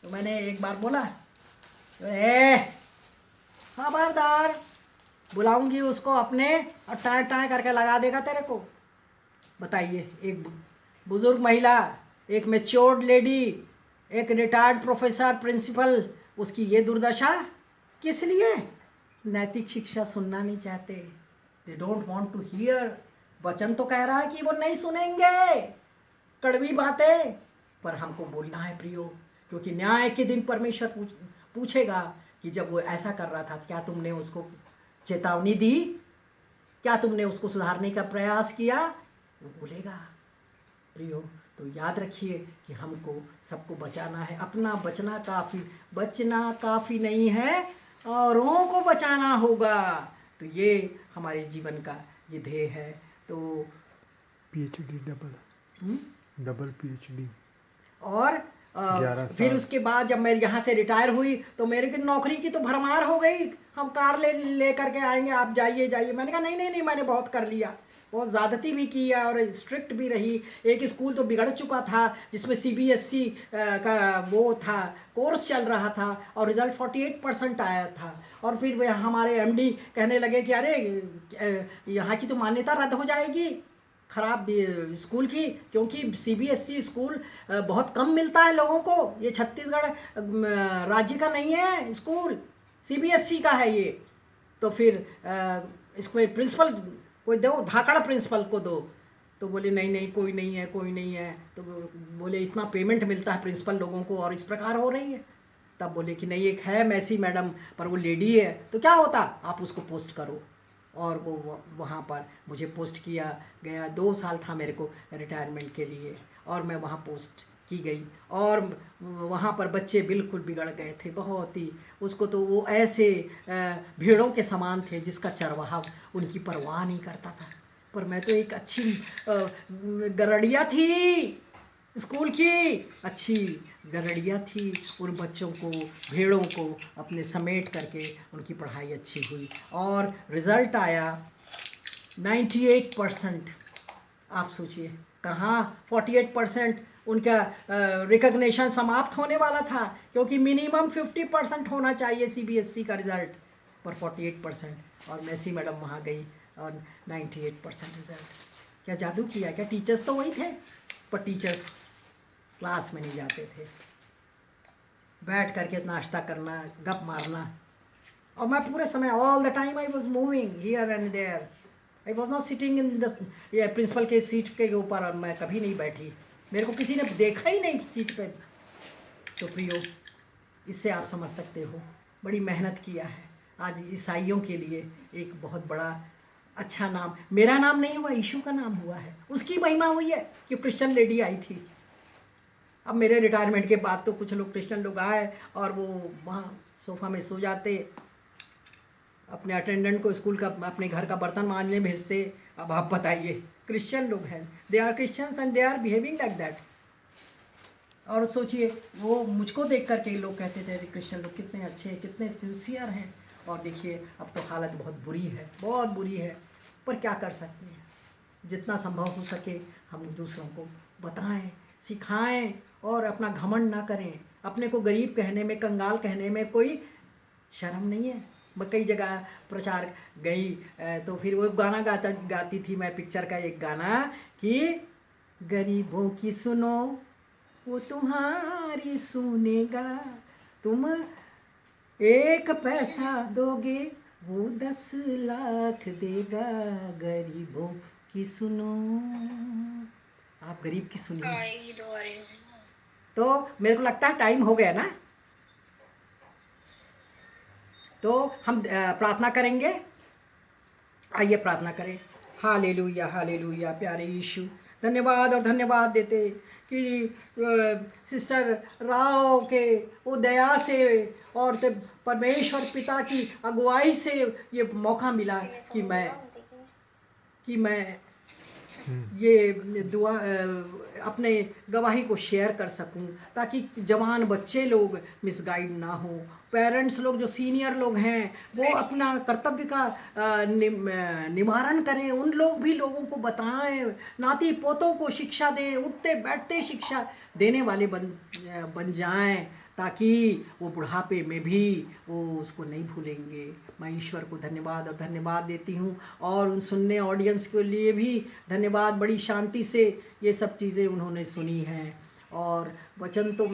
तो मैंने एक बार बोला, ए खबरदार, बुलाऊंगी उसको अपने और टाय टाय करके लगा देगा तेरे को। बताइए, एक बुजुर्ग महिला, एक मैच्योर्ड लेडी, एक रिटायर्ड प्रोफेसर प्रिंसिपल, उसकी ये दुर्दशा किस लिए? नैतिक शिक्षा सुनना नहीं चाहते, they don't want to hear. वचन तो कह रहा है कि वो नहीं सुनेंगे कड़वी बातें, पर हमको बोलना है प्रियो, क्योंकि न्याय के दिन परमेश्वर पूछेगा कि जब वो ऐसा कर रहा था क्या तुमने उसको चेतावनी दी, क्या तुमने उसको सुधारने का प्रयास किया? वो बोलेगा प्रियो। तो याद रखिए कि हमको सबको बचाना है, अपना बचना काफ़ी नहीं है, औरों को बचाना होगा। तो ये हमारे जीवन का ये ध्येय है। तो PhD डबल PhD और फिर उसके बाद जब मैं यहाँ से रिटायर हुई तो मेरे की नौकरी की तो भरमार हो गई, हम कार ले करके आएंगे, आप जाइए। मैंने कहा नहीं, मैंने बहुत कर लिया, बहुत ज़्यादती भी की और स्ट्रिक्ट भी रही। एक स्कूल तो बिगड़ चुका था जिसमें CBSE का वो था, कोर्स चल रहा था और रिज़ल्ट 48% आया था। और फिर हमारे MD कहने लगे कि अरे यहाँ की तो मान्यता रद्द हो जाएगी खराब स्कूल की, क्योंकि CBSE स्कूल बहुत कम मिलता है लोगों को। ये छत्तीसगढ़ राज्य का नहीं है स्कूल, CBSE का है ये। तो फिर इसको प्रिंसिपल कोई दो, धाकड़ प्रिंसिपल को दो। तो बोले नहीं, कोई नहीं है। तो बोले इतना पेमेंट मिलता है प्रिंसिपल लोगों को और इस प्रकार हो रही है। तब बोले कि नहीं, एक है मैसी मैडम, पर वो लेडी है, तो क्या होता, आप उसको पोस्ट करो। और वो वहाँ पर मुझे पोस्ट किया गया। 2 साल था मेरे को रिटायरमेंट के लिए, और मैं वहाँ पोस्ट की गई। और वहाँ पर बच्चे बिल्कुल बिगड़ गए थे बहुत ही। उसको तो वो ऐसे भेड़ों के समान थे जिसका चरवाहा उनकी परवाह नहीं करता था। पर मैं तो एक अच्छी गरड़िया थी, स्कूल की अच्छी गरड़िया थी। उन बच्चों को, भेड़ों को अपने समेट करके उनकी पढ़ाई अच्छी हुई और रिज़ल्ट आया 98%। आप सोचिए, कहाँ 48% उनका रिकग्निशन समाप्त होने वाला था, क्योंकि मिनिमम 50% होना चाहिए CBSE का रिज़ल्ट, पर 48%। और मैसी मैडम वहाँ गई और 98% रिज़ल्ट। क्या जादू किया क्या? टीचर्स तो वही थे, पर टीचर्स क्लास में नहीं जाते थे, बैठ करके नाश्ता करना, गप मारना। और मैं पूरे समय, all the time I was moving here and there, I was not sitting in the principal के सीट के ऊपर, और मैं कभी नहीं बैठी, मेरे को किसी ने देखा ही नहीं सीट पे। तो प्रियो, इससे आप समझ सकते हो बड़ी मेहनत किया है। आज ईसाइयों के लिए एक बहुत बड़ा अच्छा नाम, मेरा नाम नहीं हुआ, यीशु का नाम हुआ है, उसकी महिमा हुई है कि क्रिश्चियन लेडी आई थी। अब मेरे रिटायरमेंट के बाद तो कुछ लोग क्रिश्चियन लोग आए और वो वहाँ सोफ़ा में सो जाते, अपने अटेंडेंट को स्कूल का, अपने घर का बर्तन मांजने भेजते। अब आप बताइए, क्रिश्चियन लोग हैं, they are Christians and they are behaving like that. और सोचिए, वो मुझको देख करके लोग कहते थे क्रिश्चियन लोग कितने अच्छे हैं, कितने सिंसियर हैं। और देखिए अब तो हालत बहुत बुरी है, बहुत बुरी है। पर क्या कर सकते हैं, जितना संभव हो सके हम दूसरों को बताएं, सिखाएं और अपना घमंड ना करें। अपने को गरीब कहने में, कंगाल कहने में कोई शर्म नहीं है। मैं कई जगह प्रचार गई तो फिर वो गाना गाती थी मैं, पिक्चर का एक गाना कि गरीबों की सुनो वो तुम्हारी सुनेगा, तुम 1 पैसा दोगे वो 10 लाख देगा, गरीबों की सुनो। आप गरीब की सुनिए। तो मेरे को लगता है टाइम हो गया ना, तो हम प्रार्थना करेंगे। आइए प्रार्थना करें। Hallelujah, hallelujah. प्यारे यीशु, धन्यवाद और धन्यवाद देते कि सिस्टर राव के वो दया से और परमेश्वर पिता की अगुवाई से ये मौका मिला कि मैं ये दुआ अपने गवाही को शेयर कर सकूं, ताकि जवान बच्चे लोग मिसगाइड ना हो, पेरेंट्स लोग जो सीनियर लोग हैं वो अपना कर्तव्य का निवारण करें, उन लोग भी लोगों को बताएं, नाती पोतों को शिक्षा दें, उठते बैठते शिक्षा देने वाले बन जाएं, ताकि वो बुढ़ापे में भी वो उसको नहीं भूलेंगे। मैं ईश्वर को धन्यवाद और धन्यवाद देती हूँ, और उन सुनने ऑडियंस के लिए भी धन्यवाद। बड़ी शांति से ये सब चीज़ें उन्होंने सुनी हैं। और वचन तो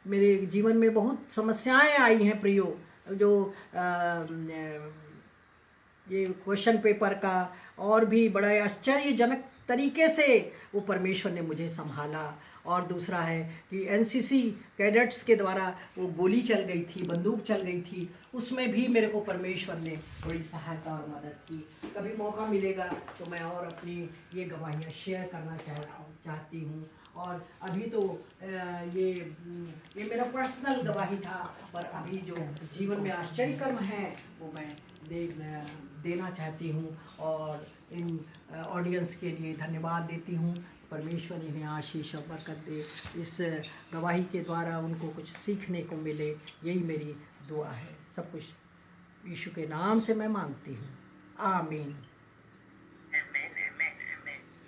मेरे जीवन में बहुत समस्याएं आई हैं प्रियो, जो ये क्वेश्चन पेपर का, और भी बड़ा आश्चर्यजनक तरीके से वो परमेश्वर ने मुझे संभाला। और दूसरा है कि एनसीसी कैडेट्स के द्वारा वो गोली चल गई थी, बंदूक चल गई थी, उसमें भी मेरे को परमेश्वर ने बड़ी सहायता और मदद की। कभी मौका मिलेगा तो मैं और अपनी ये गवाहियाँ शेयर करना चाहती हूँ। और अभी तो ये मेरा पर्सनल गवाही था, पर अभी जो जीवन में आश्चर्य कर्म है वो मैं देना चाहती हूँ, और इन ऑडियंस के लिए धन्यवाद देती हूँ। परमेश्वर इन्हें आशीष और बरकत दे, इस गवाही के द्वारा उनको कुछ सीखने को मिले, यही मेरी दुआ है। सब कुछ यीशु के नाम से मैं मांगती हूँ, आमीन।